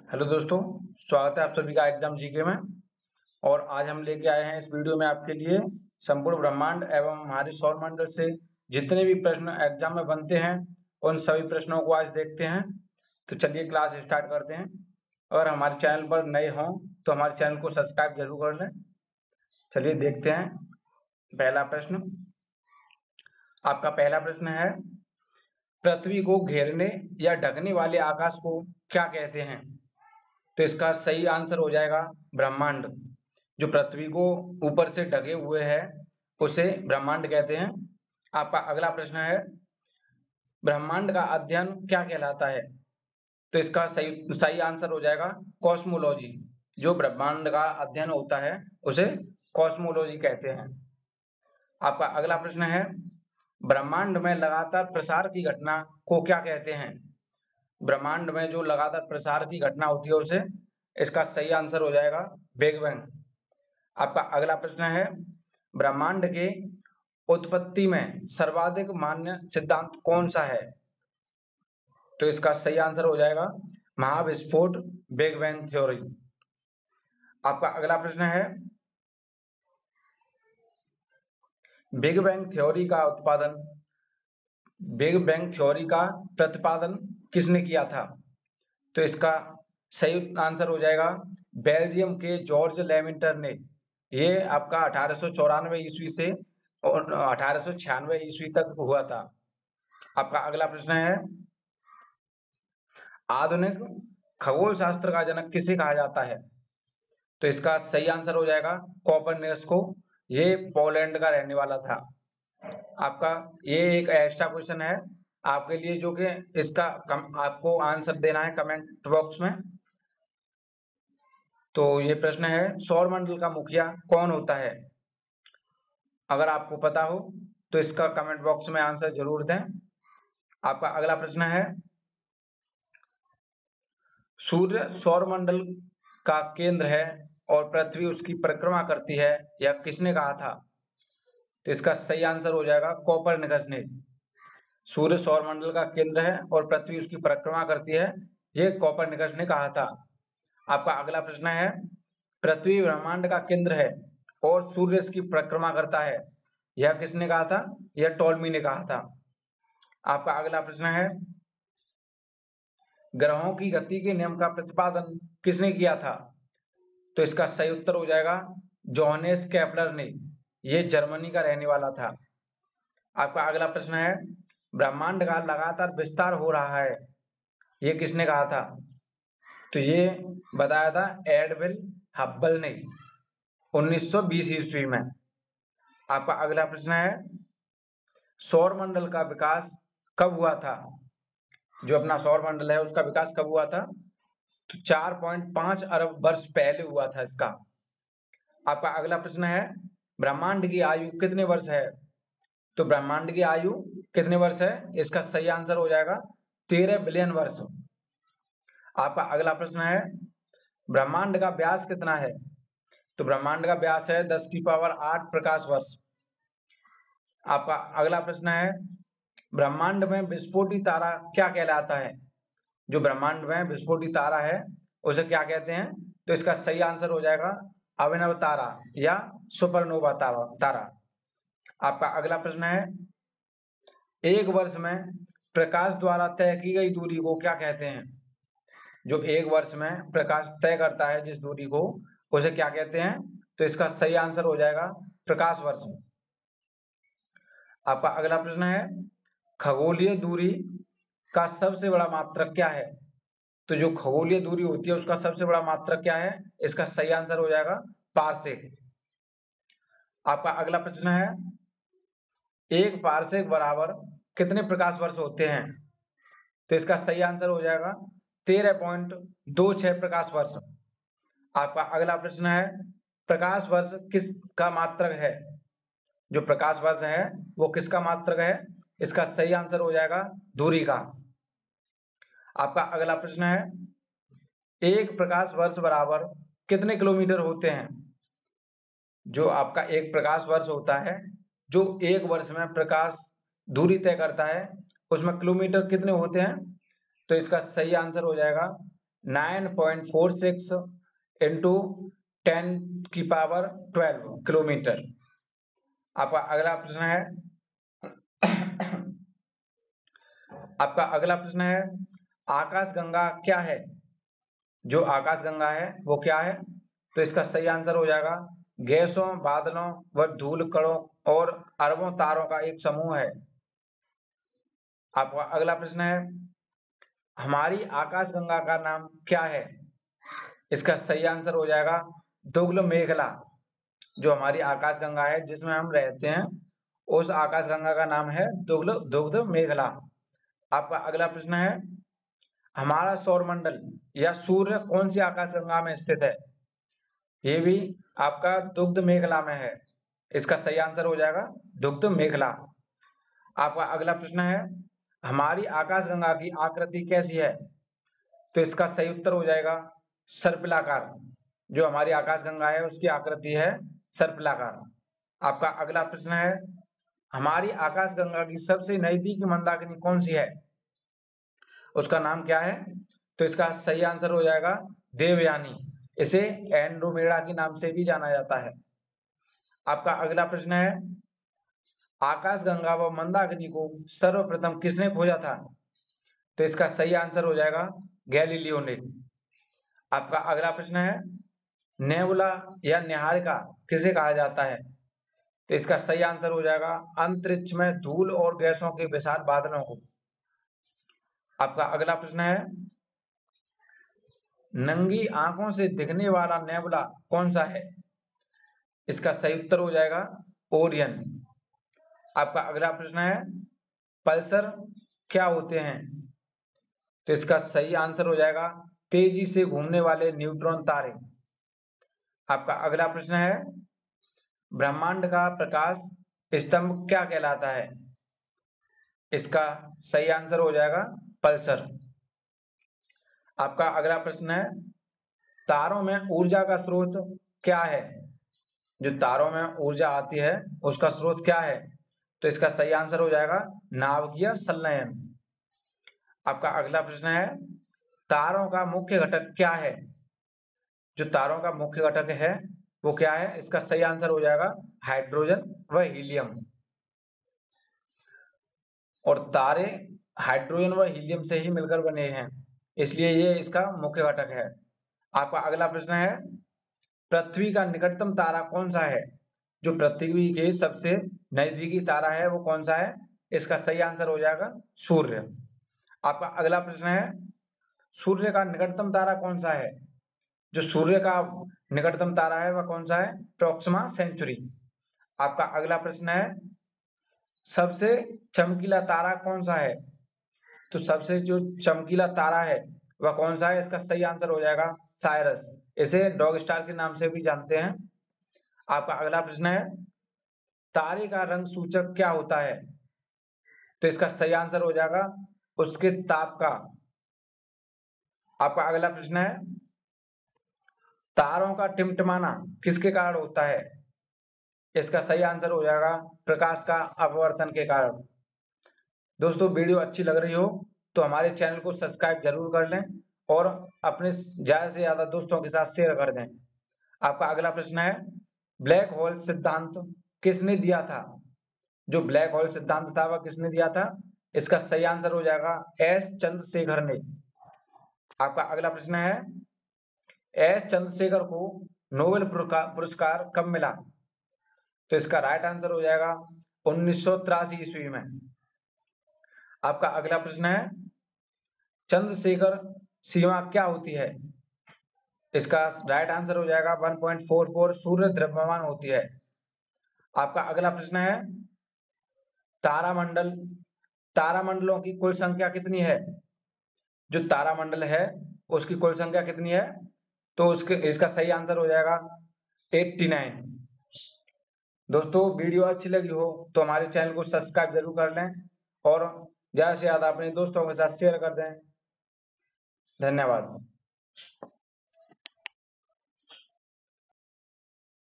Hello दोस्तों, स्वागत है आप सभी का एग्जाम जीके में। और आज हम लेके आए हैं इस वीडियो में आपके लिए संपूर्ण ब्रह्मांड एवं हमारे सौर मंडल से जितने भी प्रश्न एग्जाम में बनते हैं उन सभी प्रश्नों को आज देखते हैं। तो चलिए क्लास स्टार्ट करते हैं। अगर हमारे चैनल पर नए हों तो हमारे चैनल को सब्सक्राइब जरूर कर लें। चलिए देखते हैं पहला प्रश्न। आपका पहला प्रश्न है, पृथ्वी को घेरने या ढकने वाले आकाश को क्या कहते हैं? तो इसका सही आंसर हो जाएगा ब्रह्मांड। जो पृथ्वी को ऊपर से ढके हुए है उसे ब्रह्मांड कहते हैं। आपका अगला प्रश्न है, ब्रह्मांड का अध्ययन क्या कहलाता है? तो इसका सही सही आंसर हो जाएगा कॉस्मोलॉजी। जो ब्रह्मांड का अध्ययन होता है उसे कॉस्मोलॉजी कहते हैं। आपका अगला प्रश्न है, ब्रह्मांड में लगातार प्रसार की घटना को क्या कहते हैं? ब्रह्मांड में जो लगातार प्रसार की घटना होती है उसे, इसका सही आंसर हो जाएगा बिग बैंग। आपका अगला प्रश्न है, ब्रह्मांड के उत्पत्ति में सर्वाधिक मान्य सिद्धांत कौन सा है? तो इसका सही आंसर हो जाएगा महाविस्फोट, बिग बैंग थ्योरी। आपका अगला प्रश्न है, बिग बैंग थ्योरी का प्रतिपादन किसने किया था? तो इसका सही आंसर हो जाएगा बेल्जियम के जॉर्ज लेमिंटर ने। ये आपका 1894 ईस्वी से और 1896 ईस्वी तक हुआ था। आपका अगला प्रश्न है, आधुनिक खगोल शास्त्र का जनक किसे कहा जाता है? तो इसका सही आंसर हो जाएगा कोपरनिकस को। ये पोलैंड का रहने वाला था। आपका ये एक एक्स्ट्रा क्वेश्चन है आपके लिए, जो कि इसका आपको आंसर देना है कमेंट बॉक्स में। तो ये प्रश्न है, सौर मंडल का मुखिया कौन होता है? अगर आपको पता हो तो इसका कमेंट बॉक्स में आंसर जरूर दें। आपका अगला प्रश्न है, सूर्य सौर मंडल का केंद्र है और पृथ्वी उसकी परिक्रमा करती है, यह किसने कहा था? तो इसका सही आंसर हो जाएगा कोपरनिकस ने। सूर्य सौर मंडल का केंद्र है और पृथ्वी उसकी परिक्रमा करती है, ये कोपरनिकस ने कहा था। आपका अगला प्रश्न है, पृथ्वी ब्रह्मांड का केंद्र है और सूर्य इसकी परिक्रमा करता है, यह किसने कहा था? यह टॉल्मी ने कहा था। आपका अगला प्रश्न है, ग्रहों की गति के नियम का प्रतिपादन किसने किया था? तो इसका सही उत्तर हो जाएगा जोहानेस केपलर ने। यह जर्मनी का रहने वाला था। आपका अगला प्रश्न है, ब्रह्मांड का लगातार विस्तार हो रहा है, यह किसने कहा था? तो ये बताया था एडविन हब्बल ने 1920 ईस्वी में। आपका अगला प्रश्न है, सौर मंडल का विकास कब हुआ था? जो अपना सौर मंडल है उसका विकास कब हुआ था? तो 4.5 अरब वर्ष पहले हुआ था इसका। आपका अगला प्रश्न है, ब्रह्मांड की आयु कितने वर्ष है? तो ब्रह्मांड की आयु कितने वर्ष है? इसका सही आंसर हो जाएगा 13 बिलियन वर्ष। आपका अगला प्रश्न है, ब्रह्मांड का व्यास कितना है? तो ब्रह्मांड का व्यास है 10 की पावर 8 प्रकाश वर्ष। आपका अगला प्रश्न है, ब्रह्मांड में विस्फोटी तारा क्या कहलाता है? जो ब्रह्मांड में विस्फोटी तारा है उसे क्या कहते हैं? तो इसका सही आंसर हो जाएगा अभिनव तारा या सुपरनोवा तारा। आपका अगला प्रश्न है, एक वर्ष में प्रकाश द्वारा तय की गई दूरी को क्या कहते हैं? जो एक वर्ष में प्रकाश तय करता है जिस दूरी को, उसे क्या कहते हैं? तो इसका सही आंसर हो जाएगा प्रकाश वर्ष। आपका अगला प्रश्न है, खगोलीय दूरी का सबसे बड़ा मात्रक क्या है? तो जो खगोलीय दूरी होती है उसका सबसे बड़ा मात्रक क्या है? इसका सही आंसर हो जाएगा पारसेक। आपका अगला प्रश्न है, एक पारसेक बराबर कितने प्रकाश वर्ष होते हैं? तो इसका सही आंसर हो जाएगा 13.26 प्रकाश वर्ष। आपका अगला प्रश्न है, प्रकाश वर्ष किसका मात्रक है? जो प्रकाश वर्ष है वो किसका मात्रक है? इसका सही आंसर हो जाएगा दूरी का। आपका अगला प्रश्न है, एक प्रकाश वर्ष बराबर कितने किलोमीटर होते हैं? जो आपका एक प्रकाश वर्ष होता है, जो एक वर्ष में प्रकाश दूरी तय करता है, उसमें किलोमीटर कितने होते हैं? तो इसका सही आंसर हो जाएगा 9.46 इंटू 10⁻12 किलोमीटर। आपका अगला प्रश्न है आपका अगला प्रश्न है आकाशगंगा क्या है? जो आकाशगंगा है वो क्या है? तो इसका सही आंसर हो जाएगा गैसों, बादलों व धूल कणों और अरबों तारों का एक समूह है। आपका अगला प्रश्न है हमारी आकाशगंगा का नाम क्या है? इसका सही आंसर हो जाएगा दुग्ध मेखला। जो हमारी आकाशगंगा है जिसमें हम रहते हैं उस आकाशगंगा का नाम है दुग्ध मेखला। आपका अगला प्रश्न है हमारा सौरमंडल या सूर्य कौन सी आकाशगंगा में स्थित है? ये भी आपका दुग्ध मेखला में है। इसका सही आंसर हो जाएगा दुग्ध मेखला। आपका अगला प्रश्न है हमारी आकाशगंगा की आकृति कैसी है? तो इसका सही उत्तर हो जाएगा सर्पिलाकार। जो हमारी आकाशगंगा है उसकी आकृति है सर्पिलाकार। आपका अगला प्रश्न है हमारी आकाशगंगा की सबसे नजदीकी मंदाकिनी कौन सी है? उसका नाम क्या है? तो इसका सही आंसर हो जाएगा देवयानी। इसे एंड्रोमेडा के नाम से भी जाना जाता है। आपका अगला प्रश्न है आकाशगंगा व मंदाकिनी को सर्वप्रथम किसने खोजा था? तो इसका सही आंसर हो जाएगा गैलीलियो ने। आपका अगला प्रश्न है नेबुला या न्याहारिका किसे कहा जाता है? तो इसका सही आंसर हो जाएगा अंतरिक्ष में धूल और गैसों के विशाल बादलों को। आपका अगला प्रश्न है नंगी आंखों से दिखने वाला नेबुला कौन सा है? इसका सही उत्तर हो जाएगा ओरियन। आपका अगला प्रश्न है पल्सर क्या होते हैं? तो इसका सही आंसर हो जाएगा तेजी से घूमने वाले न्यूट्रॉन तारे। आपका अगला प्रश्न है ब्रह्मांड का प्रकाश स्तंभ क्या कहलाता है? इसका सही आंसर हो जाएगा पल्सर। आपका अगला प्रश्न है तारों में ऊर्जा का स्रोत क्या है? जो तारों में ऊर्जा आती है उसका स्रोत क्या है? तो इसका सही आंसर हो जाएगा नाभिकीय संलयन। आपका अगला प्रश्न है तारों का मुख्य घटक क्या है? जो तारों का मुख्य घटक है वो क्या है? इसका सही आंसर हो जाएगा हाइड्रोजन व हीलियम। और तारे हाइड्रोजन व हीलियम से ही मिलकर बने हैं, इसलिए ये इसका मुख्य घटक है। आपका अगला प्रश्न है पृथ्वी का निकटतम तारा कौन सा है? जो पृथ्वी के सबसे नजदीकी तारा है वो कौन सा है? इसका सही आंसर हो जाएगा सूर्य। आपका अगला प्रश्न है सूर्य का निकटतम तारा कौन सा है? जो सूर्य का निकटतम तारा है वह कौन सा है? Proxima Centauri. आपका अगला प्रश्न है सबसे चमकीला तारा कौन सा है? तो सबसे जो चमकीला तारा है वह कौन सा है? इसका सही आंसर हो जाएगा साइरस। इसे डॉग स्टार के नाम से भी जानते हैं। आपका अगला प्रश्न है तारे का रंग सूचक क्या होता है? तो इसका सही आंसर हो जाएगा उसके ताप का। आपका अगला प्रश्न है तारों का टिमटिमाना किसके कारण होता है? इसका सही आंसर हो जाएगा प्रकाश का अपवर्तन के कारण। दोस्तों वीडियो अच्छी लग रही हो तो हमारे चैनल को सब्सक्राइब जरूर कर लें और अपने ज्यादा से ज्यादा दोस्तों के साथ शेयर कर दें। आपका अगला प्रश्न है ब्लैक होल सिद्धांत किसने दिया था? जो ब्लैक होल सिद्धांत था वह किसने दिया था? इसका सही आंसर हो जाएगा एस चंद्रशेखर ने। आपका अगला प्रश्न है एस चंद्रशेखर को नोबेल पुरस्कार कब मिला? तो इसका राइट आंसर हो जाएगा 1983 ईस्वी में। आपका अगला प्रश्न है चंद्रशेखर सीमा क्या होती है? इसका राइट आंसर हो जाएगा 1.44 सूर्य द्रव्यमान होती है। आपका अगला प्रश्न है तारामंडल तारामंडलों की कुल संख्या कितनी है? जो तारामंडल है उसकी कुल संख्या कितनी है? तो उसके इसका सही आंसर हो जाएगा 89। दोस्तों वीडियो अच्छी लगी हो तो हमारे चैनल को सब्सक्राइब जरूर कर लें और ज्यादा से ज्यादा अपने दोस्तों के साथ शेयर कर दें। धन्यवाद।